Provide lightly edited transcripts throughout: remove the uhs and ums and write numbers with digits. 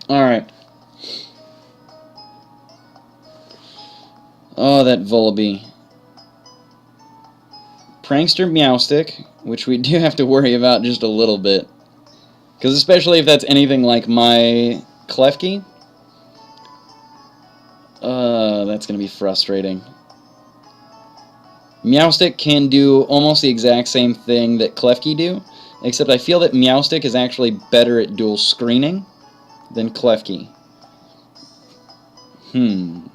Alright. Oh, that Volibee. Prankster Meowstick, which we do have to worry about just a little bit. Because especially if that's anything like my Klefki, that's going to be frustrating. Meowstick can do almost the exact same thing that Klefki do, except I feel that Meowstick is actually better at dual screening than Klefki. The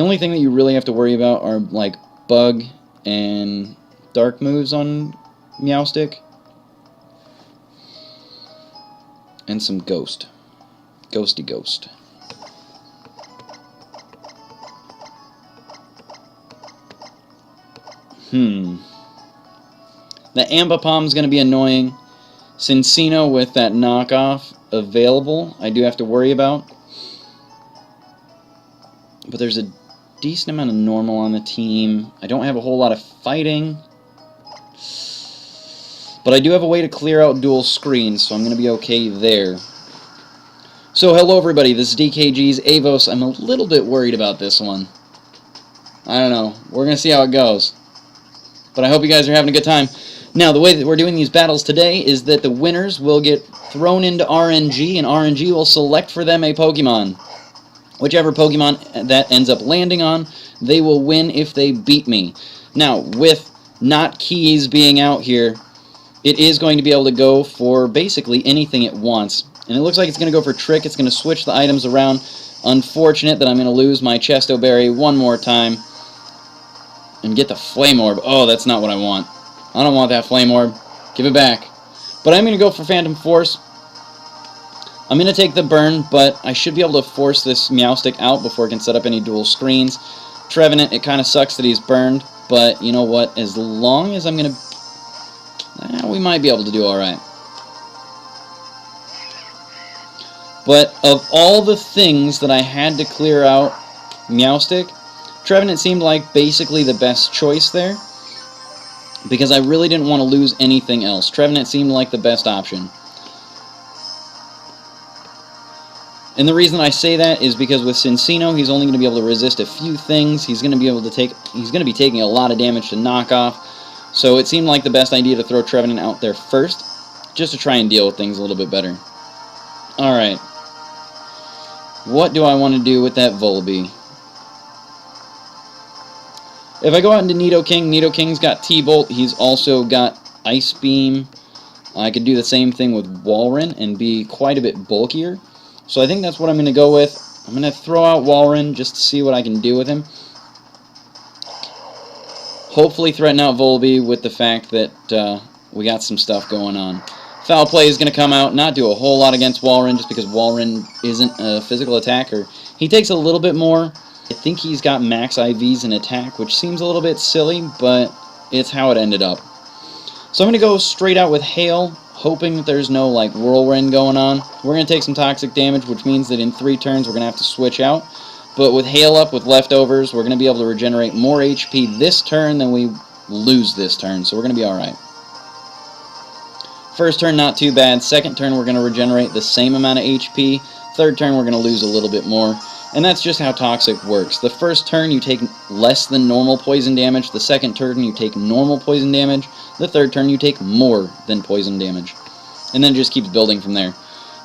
only thing that you really have to worry about are, like, Bug and Dark moves on Meowstick. And some Ghost. Ghosty Ghost. The Ambipom's going to be annoying. Cincino with that knockoff available, I do have to worry about. But there's a decent amount of normal on the team. I don't have a whole lot of fighting. But I do have a way to clear out dual screens, so I'm going to be okay there. So hello everybody, this is DKG's Avos. I'm a little bit worried about this one. I don't know. We're going to see how it goes. But I hope you guys are having a good time. Now, the way that we're doing these battles today is that the winners will get thrown into RNG, and RNG will select for them a Pokemon. Whichever Pokemon that ends up landing on, they will win if they beat me. Now, with not keys being out here, it is going to be able to go for basically anything it wants. And it looks like it's going to go for Trick. It's going to switch the items around. Unfortunate that I'm going to lose my Chesto Berry one more time. And get the Flame Orb. Oh, that's not what I want. I don't want that Flame Orb. Give it back. But I'm going to go for Phantom Force. I'm going to take the burn, but I should be able to force this Meowstick out before it can set up any dual screens. Trevenant, it kind of sucks that he's burned, but you know what? As long as I'm going to... we might be able to do alright. But of all the things that I had to clear out Meowstick, Trevenant seemed like basically the best choice there, because I really didn't want to lose anything else. Trevenant seemed like the best option. And the reason I say that is because with Cincino, he's only going to be able to resist a few things. He's going to be taking a lot of damage to knock off. So it seemed like the best idea to throw Trevenant out there first, just to try and deal with things a little bit better. Alright. What do I want to do with that Volibee? If I go out into Nidoking's got T-Bolt. He's also got Ice Beam. I could do the same thing with WaLLrein and be quite a bit bulkier. So I think that's what I'm going to go with. I'm going to throw out WaLLrein just to see what I can do with him. Hopefully threaten out Volibee with the fact that we got some stuff going on. Foul Play is going to come out, not do a whole lot against WaLLrein just because WaLLrein isn't a physical attacker. He takes a little bit more. I think he's got max IVs in attack, which seems a little bit silly, but it's how it ended up. So I'm going to go straight out with Hail, hoping that there's no, like, Whirlwind going on. We're going to take some toxic damage, which means that in 3 turns we're going to have to switch out. But with Hail up, with leftovers, we're going to be able to regenerate more HP this turn than we lose this turn, so we're going to be alright. First turn, not too bad. Second turn, we're going to regenerate the same amount of HP. Third turn, we're going to lose a little bit more. And that's just how Toxic works. The first turn, you take less than normal poison damage. The second turn, you take normal poison damage. The third turn, you take more than poison damage. And then it just keeps building from there.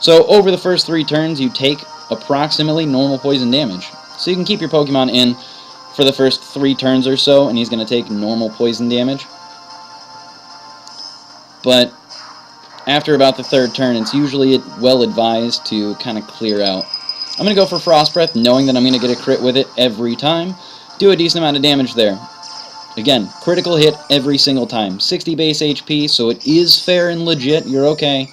So over the first 3 turns, you take approximately normal poison damage. So you can keep your Pokemon in for the first 3 turns or so, and he's going to take normal poison damage. But after about the 3rd turn, it's usually well advised to kind of clear out. I'm going to go for Frost Breath, knowing that I'm going to get a crit with it every time. Do a decent amount of damage there. Again, critical hit every single time. 60 base HP, so it is fair and legit. You're okay.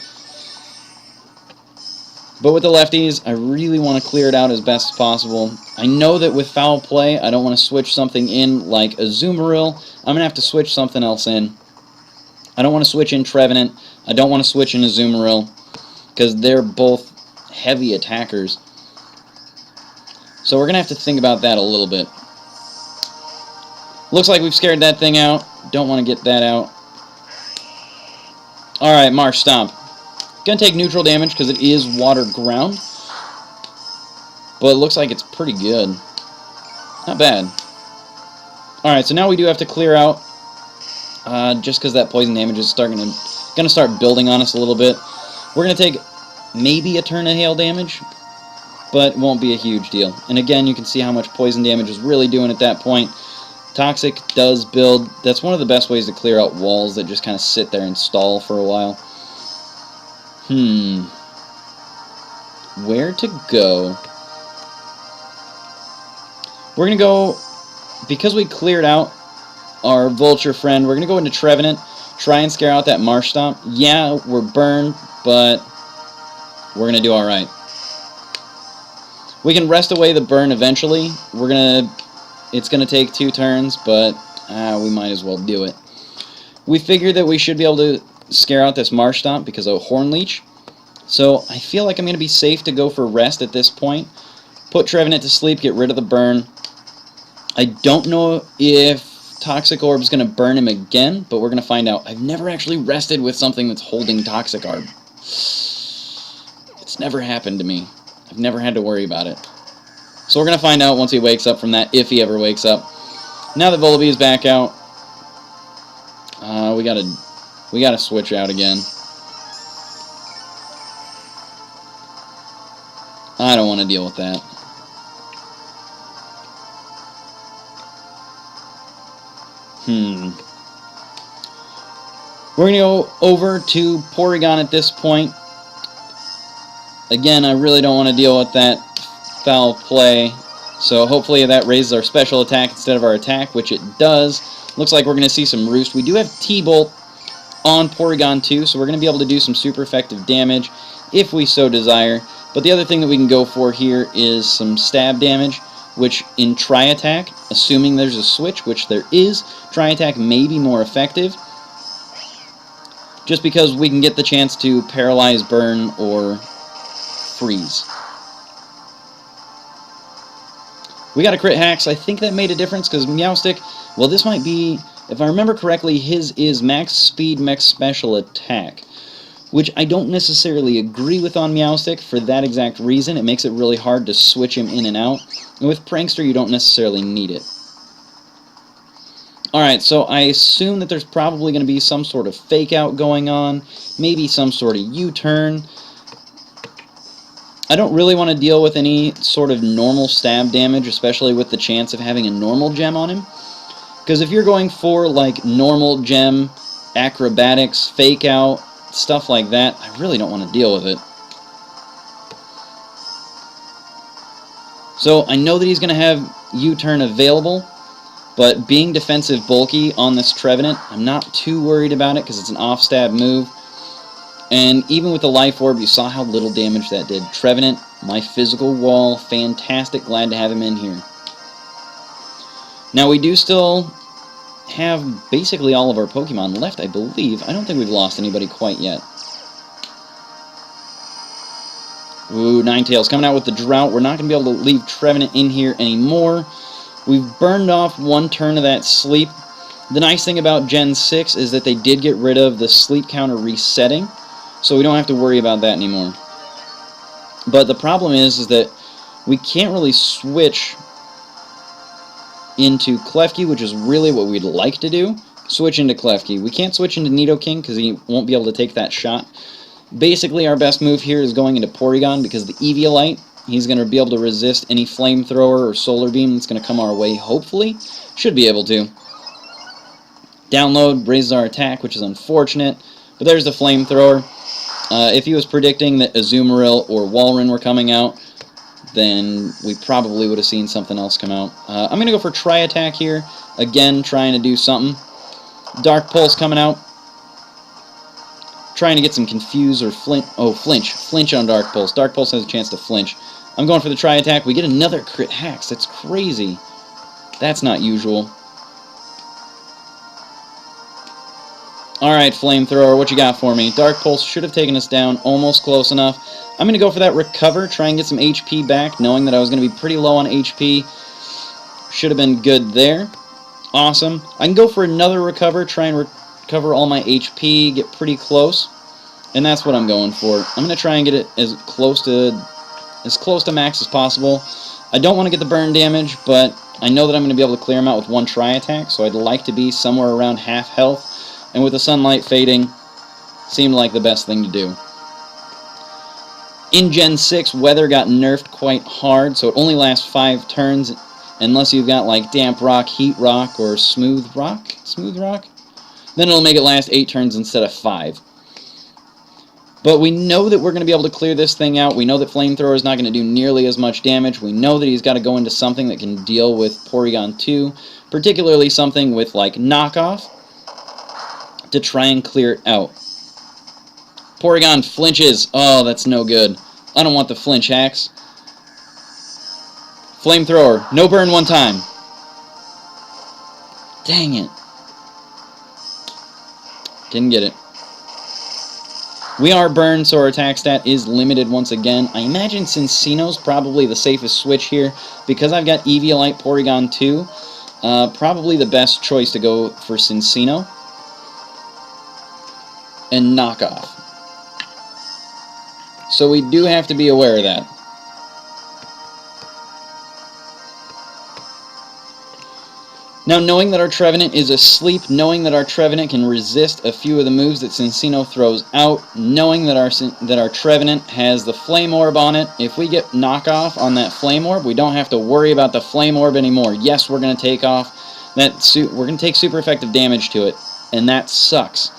But with the lefties, I really want to clear it out as best as possible. I know that with Foul Play, I don't want to switch something in like a Azumarill. I'm going to have to switch something else in. I don't want to switch in Trevenant. I don't want to switch in Azumarill, because they're both heavy attackers. So we're going to have to think about that a little bit. Looks like we've scared that thing out. Don't want to get that out. Alright, Marsh Stomp. going to take neutral damage because it is water ground. But it looks like it's pretty good. Not bad. Alright, so now we do have to clear out. Just because that poison damage is going to start building on us a little bit. We're going to take maybe a turn of hail damage, but it won't be a huge deal. And again, you can see how much poison damage is really doing at that point. Toxic does build. That's one of the best ways to clear out walls that just kind of sit there and stall for a while. Where to go? We're going to go, because we cleared out our vulture friend, we're going to go into Trevenant, try and scare out that marsh stomp. Yeah, we're burned, but we're going to do alright. We can rest away the burn eventually. It's going to take 2 turns, but we might as well do it. We figured that we should be able to scare out this marsh stomp because of Horn Leech. So I feel like I'm going to be safe to go for rest at this point. Put Trevenant to sleep, get rid of the burn. I don't know if Toxic Orb is going to burn him again, but we're going to find out. I've never actually rested with something that's holding Toxic Orb. It's never happened to me. I've never had to worry about it. So we're going to find out once he wakes up from that, if he ever wakes up. Now that Volibee is back out, we gotta switch out again. I don't want to deal with that. We're going to go over to Porygon at this point. Again, I really don't want to deal with that foul play. So hopefully that raises our special attack instead of our attack, which it does. Looks like we're going to see some Roost. We do have T-Bolt on Porygon too, so we're going to be able to do some super effective damage if we so desire. But the other thing that we can go for here is some stab damage, which in Tri-Attack, assuming there's a switch, which there is, Tri-Attack may be more effective, just because we can get the chance to paralyze, burn, or freeze. We got a crit hack, so I think that made a difference, because Meowstic, well, this might be, if I remember correctly, his is max speed, max special attack, which I don't necessarily agree with on Meowstic for that exact reason. It makes it really hard to switch him in and out. And with Prankster, you don't necessarily need it. Alright, so I assume that there's probably going to be some sort of fake out going on, maybe some sort of U-turn. I don't really want to deal with any sort of normal stab damage, especially with the chance of having a normal gem on him. Because if you're going for like normal gem, acrobatics, fake out, stuff like that, I really don't want to deal with it. So I know that he's going to have U-turn available, but being defensive bulky on this Trevenant, I'm not too worried about it because it's an off-stab move. And even with the Life Orb, you saw how little damage that did. Trevenant, my physical wall, fantastic, glad to have him in here. Now we do still have basically all of our Pokemon left, I believe. I don't think we've lost anybody quite yet. Ooh, Ninetales coming out with the Drought. We're not going to be able to leave Trevenant in here anymore. We've burned off one turn of that sleep. The nice thing about Gen 6 is that they did get rid of the sleep counter resetting, so we don't have to worry about that anymore. But the problem is that we can't really switch into Klefki, which is really what we'd like to do. Switch into Klefki. We can't switch into Nidoking because he won't be able to take that shot. Basically, our best move here is going into Porygon because the Eviolite, he's going to be able to resist any Flamethrower or Solar Beam that's going to come our way, hopefully. Should be able to. Download raises our attack, which is unfortunate. But there's the Flamethrower. If he was predicting that Azumarill or WaLLrein were coming out, then we probably would have seen something else come out. I'm going to go for Tri-Attack here. Again, trying to do something. Dark Pulse coming out. Trying to get some Confuse or Flinch. Oh, Flinch. Flinch on Dark Pulse. Dark Pulse has a chance to flinch. I'm going for the Tri-Attack. We get another crit hacks. That's crazy. That's not usual. Alright, Flamethrower, what you got for me? Dark Pulse should have taken us down, almost close enough. I'm going to go for that Recover, try and get some HP back, knowing that I was going to be pretty low on HP. Should have been good there. Awesome. I can go for another Recover, try and recover all my HP, get pretty close. And that's what I'm going for. I'm going to try and get it as close to max as possible. I don't want to get the burn damage, but I know that I'm going to be able to clear him out with one try attack, so I'd like to be somewhere around half health. And with the sunlight fading, seemed like the best thing to do. In Gen 6, weather got nerfed quite hard, so it only lasts 5 turns, unless you've got like damp rock, heat rock, or smooth rock. Then it'll make it last 8 turns instead of 5. But we know that we're going to be able to clear this thing out. We know that Flamethrower is not going to do nearly as much damage. We know that he's got to go into something that can deal with Porygon 2, particularly something with like Knockoff, to try and clear it out. Porygon flinches. Oh, that's no good. I don't want the flinch hacks. Flamethrower. No burn one time. Dang it. Didn't get it. We are burned, so our attack stat is limited once again. I imagine Cinccino's probably the safest switch here. Because I've got Eviolite Porygon 2, probably the best choice to go for Cinccino. And Knockoff. So we do have to be aware of that. Now, knowing that our Trevenant is asleep, knowing that our Trevenant can resist a few of the moves that Cinccino throws out, knowing that our Trevenant has the Flame Orb on it, if we get Knockoff on that Flame Orb, we don't have to worry about the Flame Orb anymore. Yes, we're going to take off we're going to take super effective damage to it, and that sucks.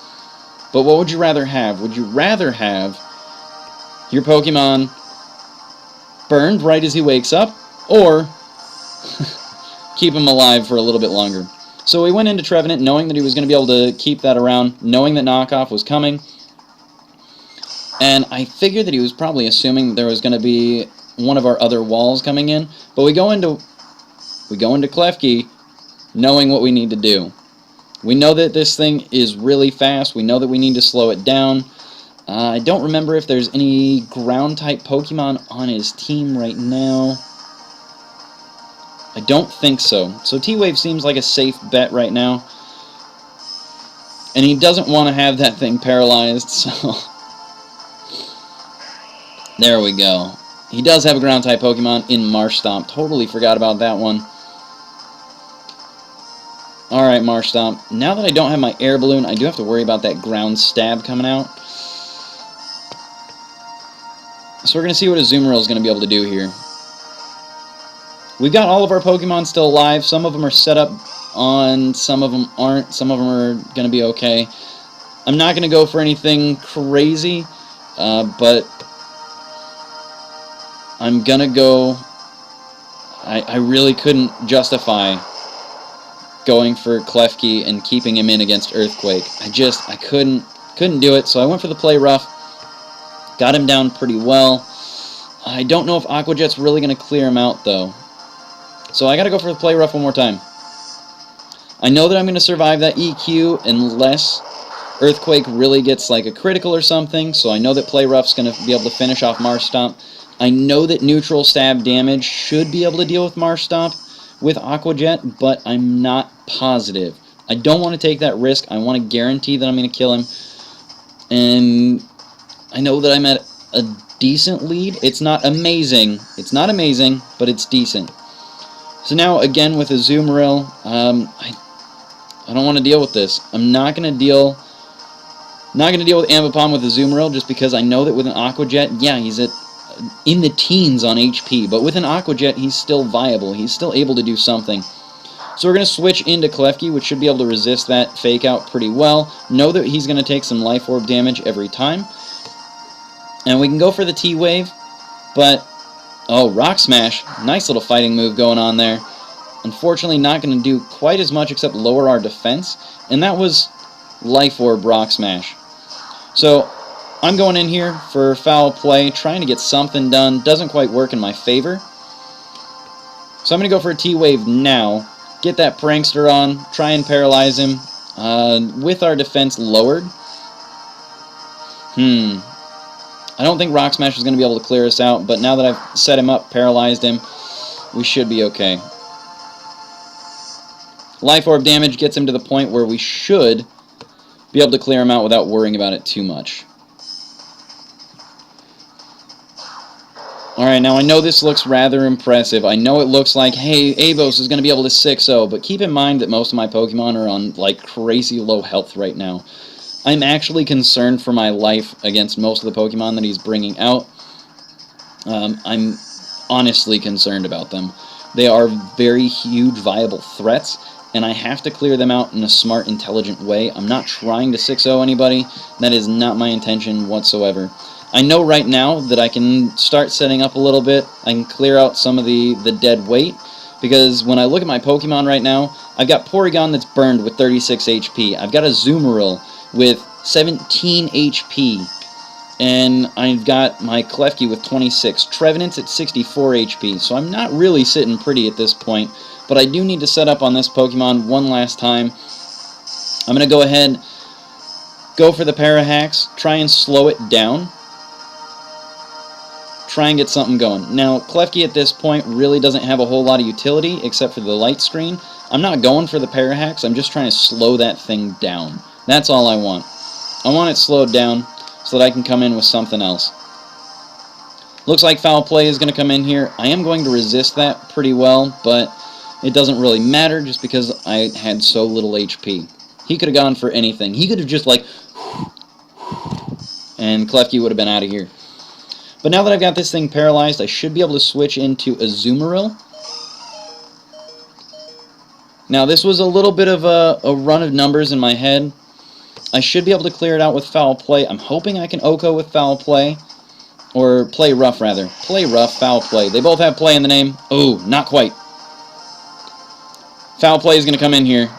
But what would you rather have? Would you rather have your Pokemon burned right as he wakes up, or keep him alive for a little bit longer? So we went into Trevenant knowing that he was going to be able to keep that around, knowing that Knockoff was coming, and I figured that he was probably assuming there was going to be one of our other walls coming in, but we go into Klefki knowing what we need to do. We know that this thing is really fast, we know that we need to slow it down. I don't remember if there's any ground-type Pokemon on his team right now. I don't think so. So T-Wave seems like a safe bet right now. And he doesn't want to have that thing paralyzed, so... There we go. He does have a ground-type Pokemon in Marshtomp. Totally forgot about that one. Alright, Marshtomp. Now that I don't have my air balloon, I do have to worry about that ground stab coming out. So we're going to see what Azumarill is going to be able to do here. We've got all of our Pokemon still alive. Some of them are set up on, some of them aren't. Some of them are going to be okay. I'm not going to go for anything crazy, but I'm going to go... I really couldn't justify going for Klefki and keeping him in against Earthquake. I couldn't do it, so I went for the Play Rough. Got him down pretty well. I don't know if Aqua Jet's really going to clear him out, though. So I got to go for the Play Rough one more time. I know that I'm going to survive that EQ unless Earthquake really gets like a critical or something, so I know that Play Rough's going to be able to finish off Marshtomp. I know that neutral stab damage should be able to deal with Marshtomp with Aqua Jet, but I'm not positive. I don't want to take that risk. I want to guarantee that I'm going to kill him. And I know that I'm at a decent lead. It's not amazing. It's not amazing, but it's decent. So now, again, with Azumarill, I don't want to deal with this. I'm not going to deal with Ambipom with Azumarill just because I know that with an Aqua Jet, yeah, he's in the teens on HP, but with an Aqua Jet, he's still viable. He's still able to do something. So we're going to switch into Klefki, which should be able to resist that Fake Out pretty well. Know that he's going to take some Life Orb damage every time. And we can go for the T-Wave, but... Oh, Rock Smash. Nice little fighting move going on there. Unfortunately, not going to do quite as much except lower our defense. And that was Life Orb Rock Smash. So, I'm going in here for foul play, trying to get something done. Doesn't quite work in my favor. So I'm going to go for a T-Wave now. Get that Prankster on. Try and paralyze him. With our defense lowered. I don't think Rock Smash is going to be able to clear us out, but now that I've set him up, paralyzed him, we should be okay. Life Orb damage gets him to the point where we should be able to clear him out without worrying about it too much. Alright, now I know this looks rather impressive. I know it looks like, hey, Avos is going to be able to 6-0, but keep in mind that most of my Pokemon are on, like, crazy low health right now. I'm actually concerned for my life against most of the Pokemon that he's bringing out. I'm honestly concerned about them. They are very huge, viable threats, and I have to clear them out in a smart, intelligent way. I'm not trying to 6-0 anybody. That is not my intention whatsoever. I know right now that I can start setting up a little bit. I can clear out some of the dead weight, because when I look at my Pokemon right now, I've got Porygon that's burned with 36 HP. I've got a Azumarill with 17 HP. And I've got my Klefki with 26. Trevenant's at 64 HP, so I'm not really sitting pretty at this point. But I do need to set up on this Pokemon one last time. I'm going to go ahead, go for the Parahacks, try and slow it down. Try and get something going. Now, Klefki at this point really doesn't have a whole lot of utility except for the light screen. I'm not going for the Parahacks, I'm just trying to slow that thing down. That's all I want. I want it slowed down so that I can come in with something else. Looks like Foul Play is going to come in here. I am going to resist that pretty well, but it doesn't really matter just because I had so little HP. He could have gone for anything. He could have just like... and Klefki would have been out of here. But now that I've got this thing paralyzed, I should be able to switch into Azumarill. Now, this was a little bit of a run of numbers in my head. I should be able to clear it out with Foul Play. I'm hoping I can OHKO with Foul Play. Or Play Rough, rather. Play Rough, Foul Play. They both have Play in the name. Oh, not quite. Foul Play is going to come in here.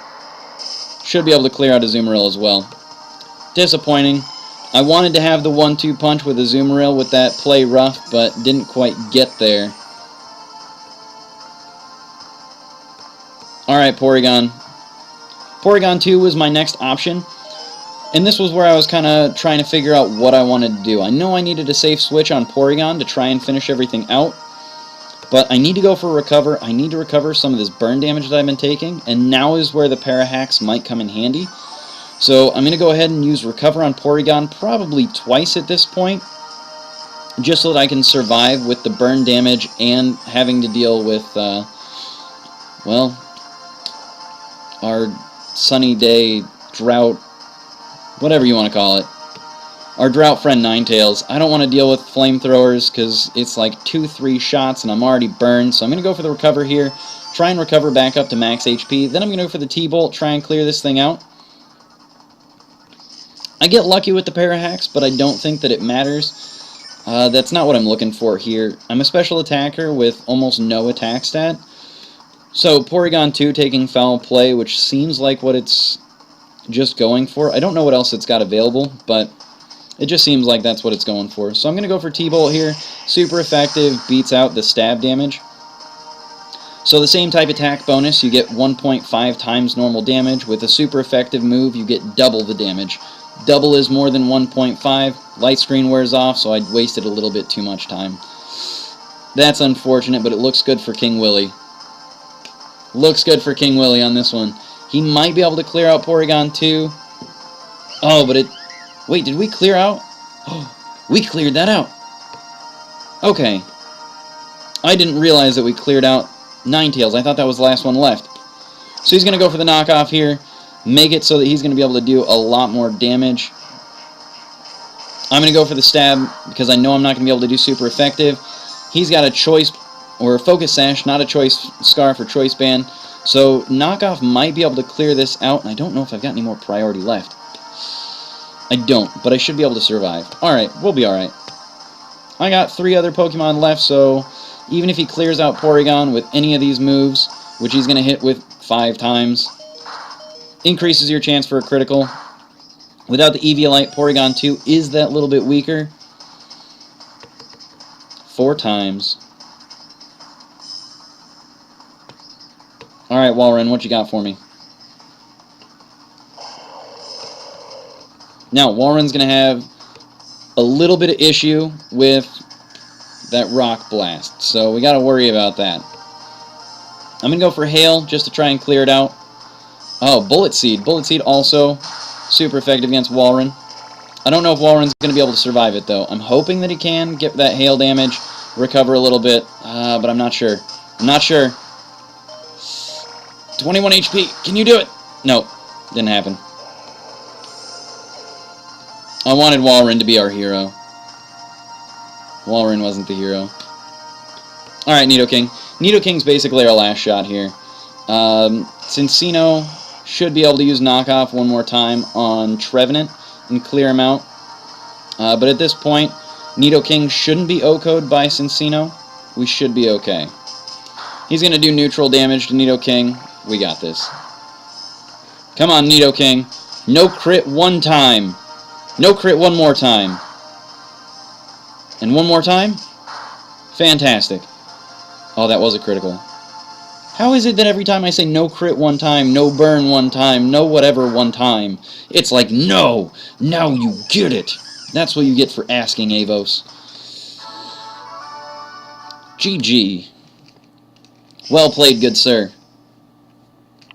Should be able to clear out Azumarill as well. Disappointing. I wanted to have the 1-2 punch with Azumarill with that Play Rough, but didn't quite get there. Alright, Porygon. Porygon 2 was my next option. And this was where I was kind of trying to figure out what I wanted to do. I know I needed a safe switch on Porygon to try and finish everything out. But I need to go for Recover. I need to recover some of this burn damage that I've been taking. And now is where the Parahacks might come in handy. So I'm going to go ahead and use Recover on Porygon probably twice at this point. Just so that I can survive with the burn damage and having to deal with, well, our sunny day drought, whatever you want to call it. Our drought friend Ninetales. I don't want to deal with flamethrowers because it's like 2-3 shots and I'm already burned. So I'm going to go for the Recover here. Try and recover back up to max HP. Then I'm going to go for the T-Bolt, try and clear this thing out. I get lucky with the Parahacks, but I don't think that it matters. That's not what I'm looking for here. I'm a special attacker with almost no attack stat. So Porygon 2 taking Foul Play, which seems like what it's just going for. I don't know what else it's got available, but it just seems like that's what it's going for. So I'm going to go for T-Bolt here. Super effective, beats out the stab damage. So the same type attack bonus, you get 1.5 times normal damage. With a super effective move, you get double the damage. Double is more than 1.5. Light screen wears off, so I wasted a little bit too much time. That's unfortunate, but it looks good for King Willie. Looks good for King Willie on this one. He might be able to clear out Porygon 2. Oh, but it... Wait, did we clear out? Oh, we cleared that out. Okay. I didn't realize that we cleared out Ninetales. I thought that was the last one left. So he's going to go for the knockoff here. Make it so that he's going to be able to do a lot more damage. I'm going to go for the stab because I know I'm not going to be able to do super effective. He's got a choice, or a focus sash, not a choice scarf or choice band. So knockoff might be able to clear this out, and I don't know if I've got any more priority left. I don't, but I should be able to survive. Alright, we'll be alright. I got 3 other Pokemon left, so even if he clears out Porygon with any of these moves, which he's going to hit with 5 times, increases your chance for a critical. Without the Eviolite, Porygon 2 is that little bit weaker. 4 times. Alright, WaLLrein, what you got for me? Now, WaLLrein's going to have a little bit of issue with that Rock Blast, so we got to worry about that. I'm going to go for Hail just to try and clear it out. Oh, Bullet Seed. Bullet Seed also super effective against WaLLrein. I don't know if WaLLrein's going to be able to survive it, though. I'm hoping that he can get that hail damage. recover a little bit, but I'm not sure. I'm not sure. 21 HP. Can you do it? No, didn't happen. I wanted WaLLrein to be our hero. WaLLrein wasn't the hero. Alright, Nidoking. Nidoking's basically our last shot here. Cincino should be able to use knockoff one more time on Trevenant and clear him out. But at this point, Nidoking shouldn't be OHKO'd by Cincino. We should be okay. He's going to do neutral damage to Nidoking. We got this. Come on, Nidoking. No crit one time. No crit one more time. And one more time? Fantastic. Oh, that was a critical. How is it that every time I say no crit one time, no burn one time, no whatever one time, it's like, no, now you get it. That's what you get for asking, Avos. GG. Well played, good sir.